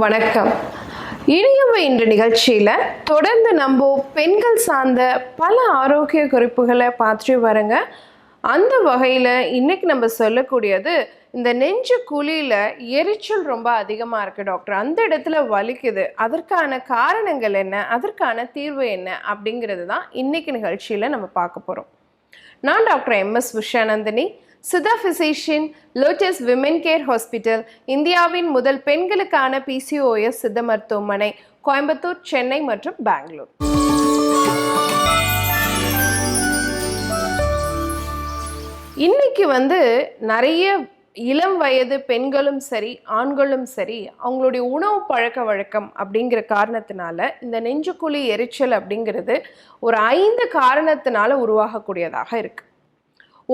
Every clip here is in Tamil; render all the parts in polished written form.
வணக்கம். இனியவை என்ற நிகழ்ச்சியில் தொடர்ந்து நம்ம பெண்கள் சார்ந்த பல ஆரோக்கிய குறிப்புகளை பார்த்துட்டு வரங்க. அந்த வகையில் இன்னைக்கு நம்ம சொல்லக்கூடியது, இந்த நெஞ்சு குழியில் எரிச்சல் ரொம்ப அதிகமாக இருக்குது டாக்டர், அந்த இடத்துல வலிக்குது, அதற்கான காரணங்கள் என்ன, அதற்கான தீர்வு என்ன அப்படிங்கிறது தான் இன்னைக்கு நிகழ்ச்சியில் நம்ம பார்க்க போகிறோம். நான் doctor MS. Usha Nandhini, Siddha physician, lotus women care hospital, இந்தியாவின் முதல் பெண்களுக்கான PCOS சித்த மருத்துவமனை, கோயம்புத்தூர், சென்னை மற்றும் பெங்களூர். இன்னைக்கு நிறைய இளம் வயது பெண்களும் சரி ஆண்களும் சரி அவங்களுடைய உணவு பழக்க வழக்கம் அப்படிங்கிற காரணத்தினால இந்த நெஞ்சுக்குழி எரிச்சல் அப்படிங்கிறது ஒரு 5 காரணத்தினால உருவாகக்கூடியதாக இருக்கு.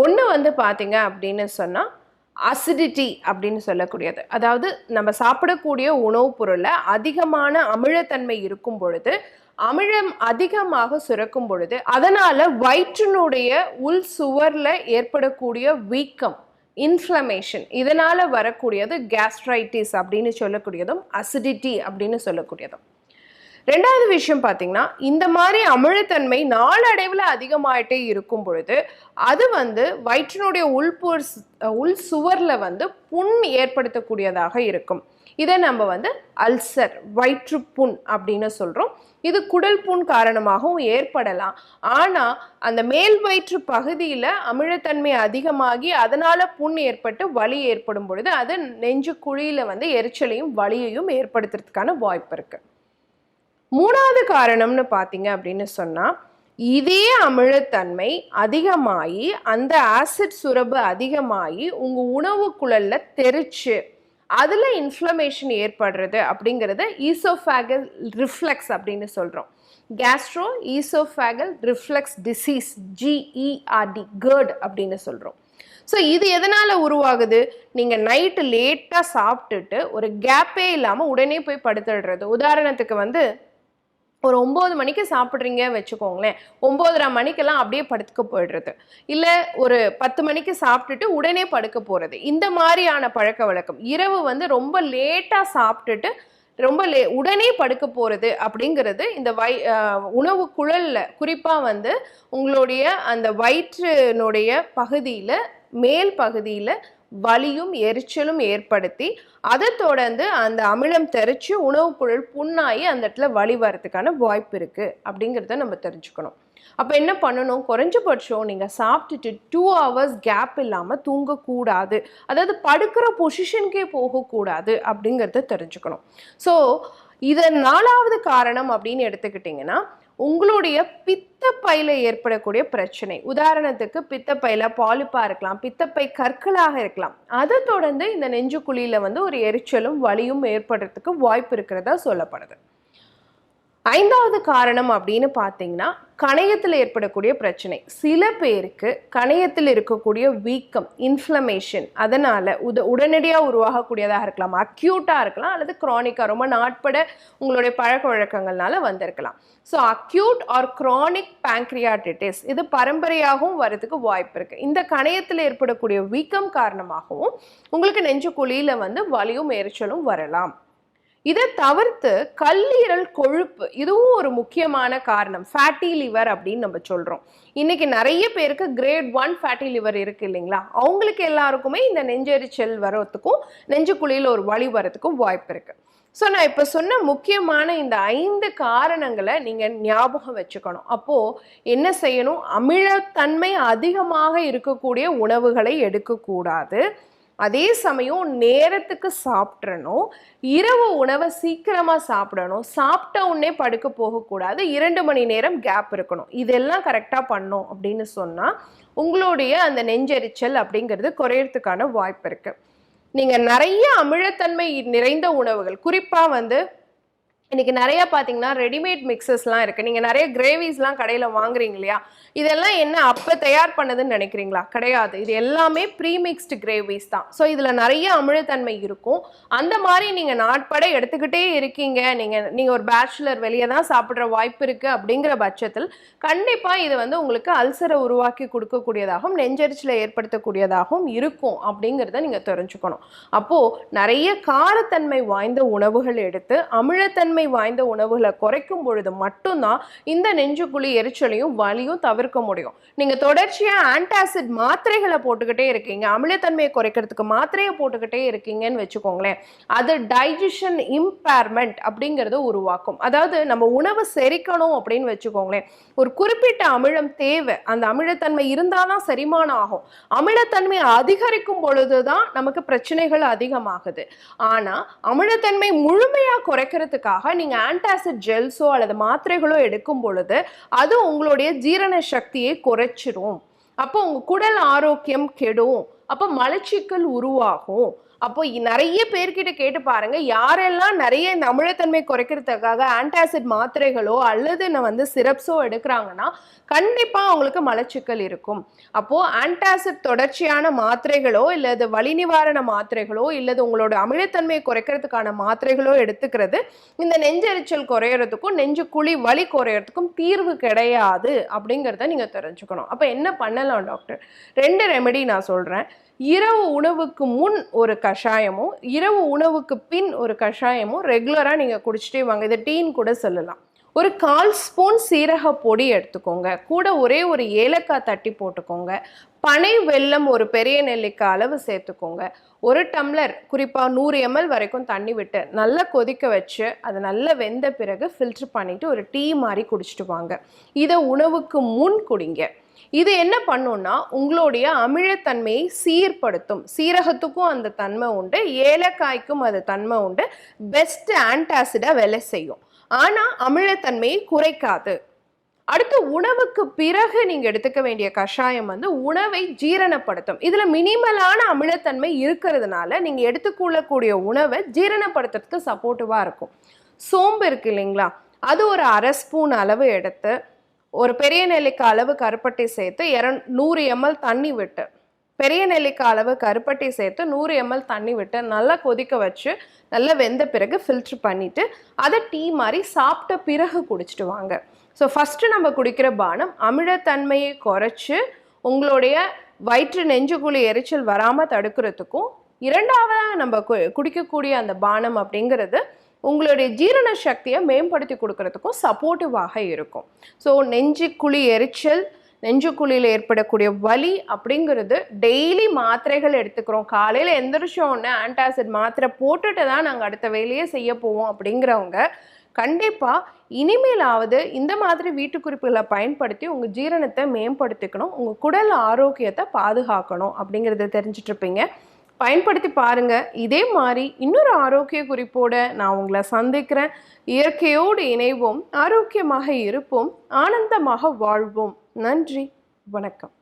ஒன்று பார்த்தீங்க அப்படின்னு சொன்னால் அசிடிட்டி அப்படின்னு சொல்லக்கூடியது. அதாவது நம்ம சாப்பிடக்கூடிய உணவுப் பொருளில் அதிகமான அமிலத்தன்மை இருக்கும் பொழுது, அமிலம் அதிகமாக சுரக்கும் பொழுது, அதனால வயிற்றினுடைய உள் சுவரில் ஏற்படக்கூடிய வீக்கம், இன்ஃப்ளமேஷன், இதனால் வரக்கூடியது கேஸ்ட்ரைட்டிஸ் அப்படின்னு சொல்லக்கூடியதும் அசிடிட்டி அப்படின்னு சொல்லக்கூடியதும். ரெண்டாவது விஷயம் பார்த்தீங்கன்னா, இந்த மாதிரி அமிலத்தன்மை நாளடைவில் அதிகமாயிட்டே இருக்கும் பொழுது அது வயிற்றினுடைய உள் சுவரில் புண் ஏற்படுத்தக்கூடியதாக இருக்கும். இதை நம்ம அல்சர், வயிற்றுப்புண் அப்படின்னு சொல்கிறோம். இது குடல் புண் காரணமாகவும் ஏற்படலாம். ஆனால் அந்த மேல் வயிற்று பகுதியில் அமிலத்தன்மை அதிகமாகி அதனால் புண் ஏற்பட்டு வலி ஏற்படும் பொழுது அது நெஞ்சு குழியில் எரிச்சலையும் வலியையும் ஏற்படுத்துறதுக்கான வாய்ப்பு இருக்குது. மூணாவது காரணம்னு பார்த்தீங்க அப்படின்னு சொன்னால், இதே அமிலத்தன்மை அதிகமாகி அந்த ஆசிட் சுரப்பு அதிகமாகி உங்கள் உணவு குழலில் தெரிச்சு அதில் இன்ஃப்ளமேஷன் ஏற்படுறது அப்படிங்கிறது ஈசோஃபேகல் ரிஃப்ளெக்ஸ் அப்படின்னு சொல்கிறோம். Castro oesophageal reflex disease, GERD, GERD அப்படின்னு சொல்கிறோம். ஸோ இது எதனால் உருவாகுது? நீங்கள் நைட்டு லேட்டாக சாப்பிட்டுட்டு ஒரு கேப்பே இல்லாமல் உடனே போய் படுத்துடுறது. உதாரணத்துக்கு ஒரு 9 மணிக்கு சாப்பிட்றீங்க வச்சுக்கோங்களேன், 9:30 மணிக்கெல்லாம் அப்படியே படுத்துக்க போயிடுறது. இல்லை ஒரு 10 மணிக்கு சாப்பிட்டுட்டு உடனே படுக்க போகிறது. இந்த மாதிரியான பழக்க வழக்கம். இரவு ரொம்ப லேட்டாக சாப்பிட்டுட்டு உடனே படுக்க போகிறது அப்படிங்கிறது இந்த உணவு குழலில் குறிப்பாக உங்களுடைய அந்த வயிற்றினுடைய பகுதியில் மேல் பகுதியில் வலியும் எரிச்சலும் ஏற்படுத்தி அதை தொடர்ந்து அந்த அமிலம் தெரிச்சு உணவு குழல் புண்ணாகி அந்த இடத்துல வலி வரதுக்கான வாய்ப்பு இருக்குது அப்படிங்கிறத நம்ம தெரிஞ்சுக்கணும். அப்போ என்ன பண்ணணும்? குறைஞ்சபட்சம் நீங்கள் சாப்பிட்டுட்டு 2 hours கேப் இல்லாமல் தூங்கக்கூடாது. அதாவது படுக்கிற பொசிஷனுக்கே போகக்கூடாது அப்படிங்கிறத தெரிஞ்சுக்கணும். ஸோ இதை 4வது காரணம் அப்படின்னு எடுத்துக்கிட்டிங்கன்னா, உங்களுடைய பித்தப்பையில் ஏற்படக்கூடிய பிரச்சனை. உதாரணத்துக்கு பித்தப்பையில் பாலிப்பாக இருக்கலாம், பித்தப்பை கற்களாக இருக்கலாம். அதை தொடர்ந்து இந்த நெஞ்சுக்குழியில் ஒரு எரிச்சலும் வலியும் ஏற்படுறதுக்கு வாய்ப்பு இருக்கிறதா சொல்லப்படுது. 5வது காரணம் அப்படின்னு பார்த்தீங்கன்னா, கணையத்தில் ஏற்படக்கூடிய பிரச்சனை. சில பேருக்கு கணையத்தில் இருக்கக்கூடிய வீக்கம், இன்ஃப்ளமேஷன், அதனால் உடனடியாக உருவாகக்கூடியதாக இருக்கலாம், அக்யூட்டாக இருக்கலாம், அல்லது க்ரானிக்காக ரொம்ப நாட்பட உங்களுடைய பழக்க வழக்கங்கள்னால வந்திருக்கலாம். ஸோ அக்யூட் ஆர் க்ரானிக் பேங்க்ரியாட்டிஸ் இது பரம்பரையாகவும் வரதுக்கு வாய்ப்பு இருக்குது. இந்த கணையத்தில் ஏற்படக்கூடிய வீக்கம் காரணமாகவும் உங்களுக்கு நெஞ்சுக்குழியில் வலியும் எரிச்சலும் வரலாம். இதை தவிர்த்து கல்லீரல் கொழுப்பு, இதுவும் ஒரு முக்கியமான காரணம். ஃபேட்டி லிவர் அப்படின்னு நம்ம சொல்கிறோம். இன்னைக்கு நிறைய பேருக்கு கிரேட் 1 ஃபேட்டி லிவர் இருக்கு இல்லைங்களா, அவங்களுக்கு எல்லாருக்குமே இந்த நெஞ்செரிச்சல் வரத்துக்கும் நெஞ்சுக்குழியில் ஒரு வலி வரத்துக்கும் வாய்ப்பு இருக்குது. ஸோ நான் இப்போ சொன்ன முக்கியமான இந்த 5 காரணங்களை நீங்கள் ஞாபகம் வச்சுக்கணும். அப்போது என்ன செய்யணும்? அமிலத்தன்மை அதிகமாக இருக்கக்கூடிய உணவுகளை எடுக்கக்கூடாது. அதே சமயம் நேரத்துக்கு சாப்பிட்றணும். இரவு உணவை சீக்கிரமாக சாப்பிடணும். சாப்பிட்ட உடனே படுக்க போகக்கூடாது. 2 மணி நேரம் கேப் இருக்கணும். இதெல்லாம் கரெக்டாக பண்ணோம் அப்படின்னு சொன்னால் உங்களுடைய அந்த நெஞ்செரிச்சல் அப்படிங்கிறது குறையறதுக்கான வாய்ப்பு இருக்குது. நீங்கள் நிறைய அமிலத்தன்மை நிறைந்த உணவுகள், குறிப்பாக இன்னைக்கு நிறைய பார்த்தீங்கன்னா ரெடிமேட் மிக்சஸ்லாம் இருக்கு. நீங்க நிறைய கிரேவிஸ்லாம் கடையில வாங்குறீங்க இல்லையா? இதெல்லாம் என்ன அப்ப தயார் பண்ணதுன்னு நினைக்கிறீங்களா? கிடையாது. இது எல்லாமே ப்ரீமிக்ஸ்டு கிரேவிஸ் தான். ஸோ இதுல நிறைய அமிலத்தன்மை இருக்கும். அந்த மாதிரி நீங்க நாட்பட எடுத்துக்கிட்டே இருக்கீங்க. நீங்க ஒரு பேச்சுலர் வெளியே தான் சாப்பிடுற வாய்ப்பு இருக்கு அப்படிங்கிற பட்சத்தில் கண்டிப்பா இது வந்து உங்களுக்கு அல்சரை உருவாக்கி கொடுக்கக்கூடியதாகவும் நெஞ்செரிச்சலை ஏற்படுத்தக்கூடியதாகவும் இருக்கும் அப்படிங்கிறத நீங்க தெரிஞ்சுக்கணும். அப்போ நிறைய காரத்தன்மை வாய்ந்த உணவுகள் எடுத்து அமிலத்தன்மை வாய்ந்த உணவுகளை குறைக்கும் பொழுது மட்டும்தான் இந்த நெஞ்சுக்குழி எரிச்சலையும் வலியும் தவிர்க்க முடியும். நீங்க தொடர்ச்சியா ஆன்டாசிட் மாத்திரைகளை போட்டுக்கிட்டே இருக்கீங்க, அமிலத்தன்மையை குறைக்கிறதுக்கு மாத்திரையை போட்டுக்கிட்டே இருக்கீங்கன்னு வச்சுக்கோங்களேன், அது டைஜஷன் இம்பேர்மெண்ட் அப்படிங்கறத உருவாக்கும். அதாவது நம்ம உணவு செரிக்கணும் அப்படின்னு வச்சுக்கோங்களேன், ஒரு குறிப்பிட்ட அமிலம் தேவை, அந்த அமிலத்தன்மை இருந்தாதான் செரிமானம் ஆகும். அமிலத்தன்மை அதிகரிக்கும் பொழுதுதான் நமக்கு பிரச்சனைகள் அதிகமாகுது. ஆனா அமிலத்தன்மை முழுமையா குறைக்கிறதுக்காக நீங்க ஆன்டாசிட் ஜெல்ஸோ அல்லது மாத்திரைகளோ எடுக்கும் பொழுது அது உங்களுடைய ஜீரண சக்தியை குறைச்சிரும். அப்போ உங்க குடல் ஆரோக்கியம் கெடும். அப்போ மலச்சிக்கல் உருவாகும். அப்போ நிறைய பேர்கிட்ட கேட்டு பாருங்க, யாரெல்லாம் நிறைய இந்த அமிலத்தன்மை குறைக்கிறதுக்காக ஆன்டாசிட் மாத்திரைகளோ அல்லது சிரப்ஸோ எடுக்கிறாங்கன்னா கண்டிப்பா அவங்களுக்கு மலச்சிக்கல் இருக்கும். அப்போ ஆன்டாசிட் தொடர்ச்சியான மாத்திரைகளோ இல்லது வலி நிவாரண மாத்திரைகளோ இல்லது உங்களோட அமிலத்தன்மையை குறைக்கிறதுக்கான மாத்திரைகளோ எடுத்துக்கிறது இந்த நெஞ்செரிச்சல் குறையறதுக்கும் நெஞ்சு குழி வலி குறையறதுக்கும் தீர்வு கிடையாது அப்படிங்கிறத நீங்க தெரிஞ்சுக்கணும். அப்ப என்ன பண்ணலாம் டாக்டர்? 2 ரெமெடி நான் சொல்றேன். இரவு உணவுக்கு முன் ஒரு கஷாயமும் இரவு உணவுக்கு பின் ஒரு கஷாயமும் ரெகுலரா நீங்க குடிச்சிட்டே வாங்க. இதை டீன் கூட சொல்லலாம். ஒரு 1/4 ஸ்பூன் சீரக பொடி எடுத்துக்கோங்க, கூட ஒரே ஒரு ஏலக்காய் தட்டி போட்டுக்கோங்க, பனை வெல்லம் ஒரு பெரிய நெல்லிக்காய் அளவு சேர்த்துக்கோங்க, 1 டம்ளர் குறிப்பா 100 ml வரைக்கும் தண்ணி விட்டு நல்லா கொதிக்க வச்சு அது நல்லா வெந்த பிறகு ஃபில்டர் பண்ணிட்டு ஒரு டீ மாதிரி குடிச்சிட்டு வாங்க. இதை உணவுக்கு முன் குடிங்க. இது என்ன பண்ணும்னா உங்களுடைய அமிலத்தன்மையை சீர்படுத்தும். சீரகத்துக்கும் அந்த தன்மை உண்டு, ஏலக்காய்க்கும் அது தன்மை உண்டு. பெஸ்ட் ஆன்டாசிடா வேலை செய்யும், ஆனா அமிலத்தன்மையை குறைக்காது. அடுத்து உணவுக்கு பிறகு நீங்க எடுத்துக்க வேண்டிய கஷாயம் உணவை ஜீரணப்படுத்தும். இதுல மினிமலான அமிலத்தன்மை இருக்கிறதுனால நீங்க எடுத்துக்கொள்ளக்கூடிய உணவை ஜீரணப்படுத்துறதுக்கு சப்போர்ட்டிவா இருக்கும். சோம்பு இருக்கு இல்லைங்களா, அது ஒரு 1/2 ஸ்பூன் அளவு எடுத்து ஒரு பெரிய நெல்லிக்காய் அளவு கருப்பட்டி சேர்த்து 100 ml தண்ணி விட்டு, பெரிய நெல்லிக்காய் அளவு கருப்பட்டி சேர்த்து 100 ml தண்ணி விட்டு நல்லா கொதிக்க வச்சு நல்லா வெந்த பிறகு ஃபில்டர் பண்ணிட்டு அதை டீ மாதிரி சாப்பிட்ட பிறகு குடிச்சிட்டு வாங்க. ஸோ ஃபஸ்ட்டு நம்ம குடிக்கிற பானம் அமிலத்தன்மையை குறைச்சி உங்களுடைய வயிற்று நெஞ்சுக்குழி எரிச்சல் வராமல் தடுக்கிறதுக்கும், இரண்டாவதாக நம்ம குடிக்கக்கூடிய அந்த பானம் அப்படிங்கிறது உங்களுடைய ஜீரண சக்தியை மேம்படுத்தி கொடுக்கறதுக்கும் சப்போர்ட்டிவாக இருக்கும். ஸோ நெஞ்சுக்குழி எரிச்சல், நெஞ்சுக்குழியில் ஏற்படக்கூடிய வலி அப்படிங்கிறது டெய்லி மாத்திரைகள் எடுத்துக்கிறோம், காலையில் எந்திரிச்ச உடனே ஆன்டாசிட் மாத்திரை போட்டுட்டு தான் நாங்கள் அடுத்த வேலையே செய்ய போவோம் அப்படிங்கிறவங்க கண்டிப்பாக இனிமேலாவது இந்த மாதிரி வீட்டு குறிப்புகளை பயன்படுத்தி உங்கள் ஜீரணத்தை மேம்படுத்திக்கணும், உங்கள் குடல் ஆரோக்கியத்தை பாதுகாக்கணும் அப்படிங்கிறத தெரிஞ்சிட்டு இருப்பீங்க. பயன்படுத்தி பாருங்க. இதே மாதிரி இன்னொரு ஆரோக்கிய குறிப்போட நான் உங்களை சந்திக்கிறேன். இயற்கையோடு இணைவோம், ஆரோக்கியமாக இருப்போம், ஆனந்தமாக வாழ்வோம். நன்றி, வணக்கம்.